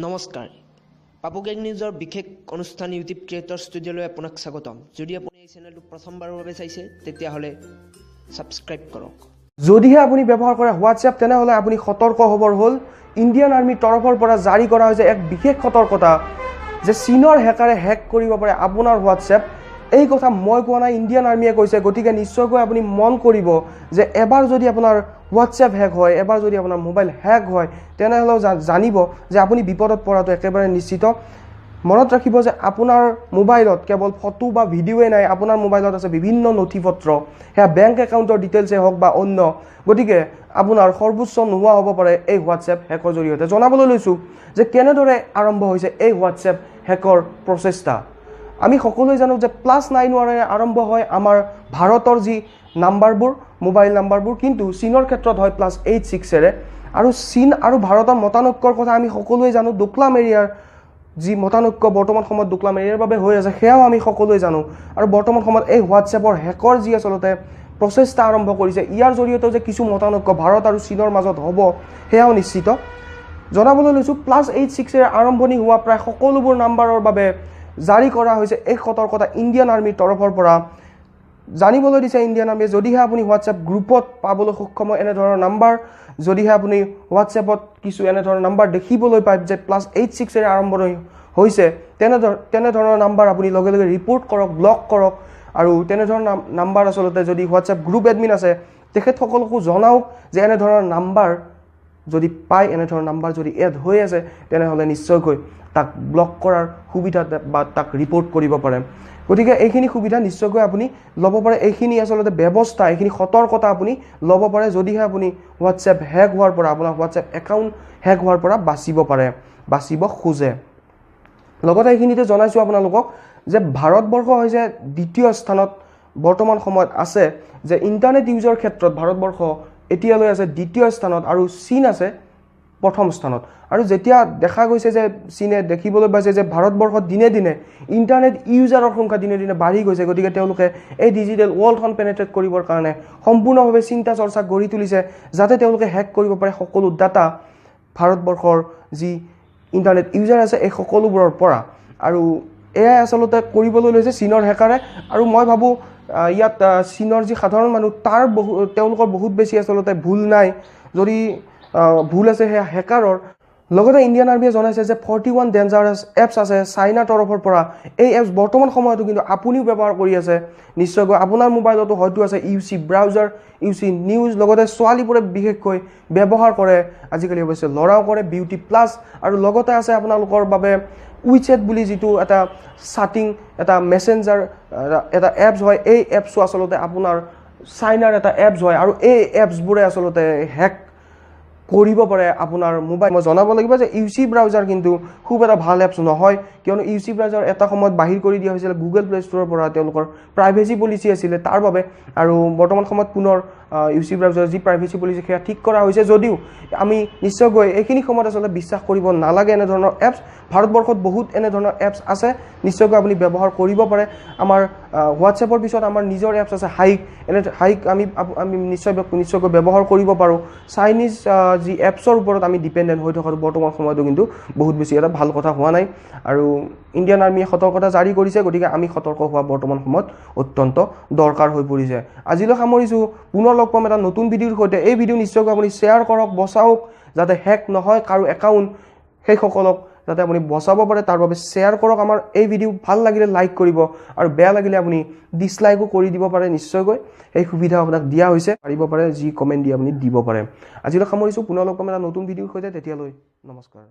নমস্কাৰ পাপুগেগ নিউজৰ বিশেষ অনুষ্ঠান ইউটিউব ক্ৰিয়েটৰ ষ্টুডিঅ'লৈ আপোনাক স্বাগতম। যদি আপুনি এই চেনেলটো প্ৰথমবাৰৰ বাবে চাইছে তেতিয়াহ'লে ছাবস্ক্ৰাইব কৰক। যদিহে আপুনি ব্যৱহাৰ কৰে হোৱাটছএপ তেনেহ'লে আপুনি সতৰ্ক হ'বৰ হ'ল। ইণ্ডিয়ান আৰ্মিৰ তৰফৰ পৰা জাৰি কৰা হৈছে এক বিশেষ সতৰ্কতা যে চীনৰ হেকাৰে হেক কৰিব পাৰে আপোনাৰ হোৱাটছএপ। এই কথা মই কোৱা নাই, ইণ্ডিয়ান আৰ্মিয়ে কৈছে। গতিকে নিশ্চয়কৈ আপুনি মন কৰিব যে এবাৰ যদি আপোনাৰ হোৱাটছএপ হেক হয়, এবাৰ যদি আপোনাৰ মোবাইল হেক হয়, তেনেহ'লেও জানিব যে আপুনি বিপদত পৰাটো একেবাৰে নিশ্চিত। মনত ৰাখিব যে আপোনাৰ মোবাইলত কেৱল ফটো বা ভিডিঅ'ই নাই, আপোনাৰ মোবাইলত আছে বিভিন্ন নথি পত্ৰ, সেয়া বেংক একাউণ্টৰ ডিটেইলছেই হওক বা অন্য। গতিকে আপোনাৰ সৰ্বোচ্চ নোহোৱা হ'ব পাৰে এই হোৱাটছএপ হেকৰ জৰিয়তে। জনাবলৈ লৈছোঁ যে কেনেদৰে আৰম্ভ হৈছে এই হোৱাটছএপ হেকৰ প্ৰচেষ্টা। আমি সকলোৱে জানো যে +91ৰে আৰম্ভ হয় আমাৰ ভাৰতৰ যি নাম্বাৰবোৰ, মোবাইল নাম্বাৰবোৰ, কিন্তু চীনৰ ক্ষেত্ৰত হয় +86ৰে। আৰু চীন আৰু ভাৰতৰ মতানৈক্যৰ কথা আমি সকলোৱে জানো। ডোকলাম এৰিয়াৰ যি মতানৈক্য বৰ্তমান সময়ত ডোকলাম এৰিয়াৰ বাবে হৈ আছে সেয়াও আমি সকলোৱে জানো। আৰু বৰ্তমান সময়ত এই হোৱাটছএপৰ হেকৰ যি আচলতে প্ৰচেষ্টা আৰম্ভ কৰিছে, ইয়াৰ জৰিয়তেও যে কিছু মতানৈক্য ভাৰত আৰু চীনৰ মাজত হ'ব সেয়াও নিশ্চিত। জনাবলৈ লৈছোঁ +86ৰে আৰম্ভণি হোৱা প্ৰায় সকলোবোৰ নাম্বাৰৰ বাবে জাৰি কৰা হৈছে এই সতৰ্কতা ইণ্ডিয়ান আৰ্মিৰ তৰফৰ পৰা। জানিবলৈ দিছে ইণ্ডিয়ান আৰ্মিয়ে, যদিহে আপুনি হোৱাটছএপ গ্ৰুপত পাবলৈ সক্ষম হয় এনেধৰণৰ নাম্বাৰ, যদিহে আপুনি হোৱাটছএপত কিছু এনেধৰণৰ নাম্বাৰ দেখিবলৈ পায় যে +86ৰে আৰম্ভণি হৈছে, তেনেধৰণৰ নাম্বাৰ আপুনি লগে লগে ৰিপৰ্ট কৰক, ব্লক কৰক। আৰু তেনেধৰণৰ নাম্বাৰ আচলতে যদি হোৱাটছএপ গ্ৰুপ এডমিন আছে তেখেতসকলকো জনাওক যে এনেধৰণৰ নাম্বাৰ যদি পায়, এনেধৰণৰ নাম্বাৰ যদি এড হৈ আছে, তেনেহ'লে নিশ্চয়কৈ তাক ব্লক কৰাৰ সুবিধা বা তাক ৰিপৰ্ট কৰিব পাৰে। গতিকে এইখিনি সুবিধা নিশ্চয়কৈ আপুনি ল'ব পাৰে। এইখিনি আচলতে ব্যৱস্থা, এইখিনি সতৰ্কতা আপুনি ল'ব পাৰে যদিহে আপুনি হোৱাটছএপ হেক হোৱাৰ পৰা, আপোনাৰ হোৱাটছএপ একাউণ্ট হেক হোৱাৰ পৰা বাচিব খোজে। লগতে এইখিনিতে জনাইছোঁ আপোনালোকক যে ভাৰতবৰ্ষ হৈছে দ্বিতীয় স্থানত বৰ্তমান সময়ত আছে, যে ইণ্টাৰনেট ইউজৰ ক্ষেত্ৰত ভাৰতবৰ্ষ এতিয়ালৈ আছে দ্বিতীয় স্থানত আৰু চীন আছে প্ৰথম স্থানত। আৰু যেতিয়া দেখা গৈছে যে চীনে দেখিবলৈ পাইছে যে ভাৰতবৰ্ষত দিনে দিনে ইণ্টাৰনেট ইউজাৰৰ সংখ্যা দিনে দিনে বাঢ়ি গৈছে, গতিকে তেওঁলোকে এই ডিজিটেল ৱৰ্ল্ডখন পেনেট্ৰেট কৰিবৰ কাৰণে সম্পূৰ্ণভাৱে চিন্তা চৰ্চা গঢ়ি তুলিছে, যাতে তেওঁলোকে হেক কৰিব পাৰে সকলো ডাটা ভাৰতবৰ্ষৰ যি ইণ্টাৰনেট ইউজাৰ আছে এই সকলোবোৰৰ পৰা। আৰু এয়াই আচলতে কৰিবলৈ লৈছে চীনৰ হেকাৰে। আৰু মই ভাবোঁ ইয়াত চীনৰ যি সাধাৰণ মানুহ তেওঁলোকৰ বহুত বেছি আচলতে ভুল নাই, যদি ভুল আছে সেয়া হেকাৰৰ। লগতে ইণ্ডিয়ান আৰ্মিয়ে জনাইছে যে 41 ডেঞ্জাৰাছ এপছ আছে চাইনাৰ তৰফৰ পৰা। এই এপছ বৰ্তমান সময়তো কিন্তু আপুনিও ব্যৱহাৰ কৰি আছে নিশ্চয়কৈ। আপোনাৰ মোবাইলতো হয়তো আছে UC ব্ৰাউজাৰ, UC নিউজ। লগতে ছোৱালীবোৰে বিশেষকৈ ব্যৱহাৰ কৰে, আজিকালি অৱশ্যে ল'ৰাও কৰে, বিউটি প্লাছ। আৰু লগতে আছে আপোনালোকৰ বাবে উইচেট বুলি যিটো এটা চাটিং, এটা মেছেঞ্জাৰ, এটা এপছ হয়। এই এপছো আচলতে আপোনাৰ চাইনাৰ এটা এপছ হয়, আৰু এই এপছবোৰে আচলতে হেক কৰিব পাৰে আপোনাৰ মোবাইল। মই জনাব লাগিব যে UC ব্ৰাউজাৰ কিন্তু খুব এটা ভাল এপছ নহয়, কিয়নো UC ব্ৰাউজাৰ এটা সময়ত বাহিৰ কৰি দিয়া হৈছিলে গুগল প্লে ষ্ট'ৰৰ পৰা, তেওঁলোকৰ প্ৰাইভেচি পলিচি আছিলে তাৰ বাবে। আৰু বৰ্তমান সময়ত পুনৰ UC ব্ৰাউজাৰৰ যি প্ৰাইভেচি পলিচি সেয়া ঠিক কৰা হৈছে, যদিও আমি নিশ্চয়কৈ এইখিনি সময়ত আচলতে বিশ্বাস কৰিব নালাগে এনেধৰণৰ এপছ। ভাৰতবৰ্ষত বহুত এনেধৰণৰ এপছ আছে, নিশ্চয়কৈ আপুনি ব্যৱহাৰ কৰিব পাৰে। আমাৰ হোৱাটছএপৰ পিছত আমাৰ নিজৰ এপছ আছে হাইক আমি নিশ্চয়কৈ ব্যৱহাৰ কৰিব পাৰোঁ। চাইনিজ যি এপছৰ ওপৰত আমি ডিপেণ্ডেণ্ট হৈ থকাটো বৰ্তমান সময়তো কিন্তু বহুত বেছি এটা ভাল কথা হোৱা নাই। আৰু ইণ্ডিয়ান আৰ্মিয়ে সতৰ্কতা জাৰি কৰিছে, গতিকে আমি সতৰ্ক হোৱা বৰ্তমান সময়ত অত্যন্ত দৰকাৰ হৈ পৰিছে। আজিলৈ সামৰিছোঁ, পুনৰ লগ পাম এটা নতুন ভিডিঅ'ৰ সৈতে। এই ভিডিঅ' নিশ্চয়কৈ আপুনি শ্বেয়াৰ কৰক, বচাওক যাতে হেক নহয় কাৰো একাউণ্ট, সেইসকলক যাতে আপুনি বচাব পাৰে তাৰ বাবে শ্বেয়াৰ কৰক। আমাৰ এই ভিডিঅ' ভাল লাগিলে লাইক কৰিব, আৰু বেয়া লাগিলে আপুনি ডিছলাইকো কৰি দিব পাৰে নিশ্চয়কৈ। এই সুবিধা আপোনাক দিয়া হৈছে, পাৰিব পাৰে যি কমেণ্ট দি আপুনি দিব পাৰে। আজিলৈ সামৰিছোঁ, পুনৰ লগ পাম এটা নতুন ভিডিঅ'ৰ সৈতে। তেতিয়ালৈ নমস্কাৰ।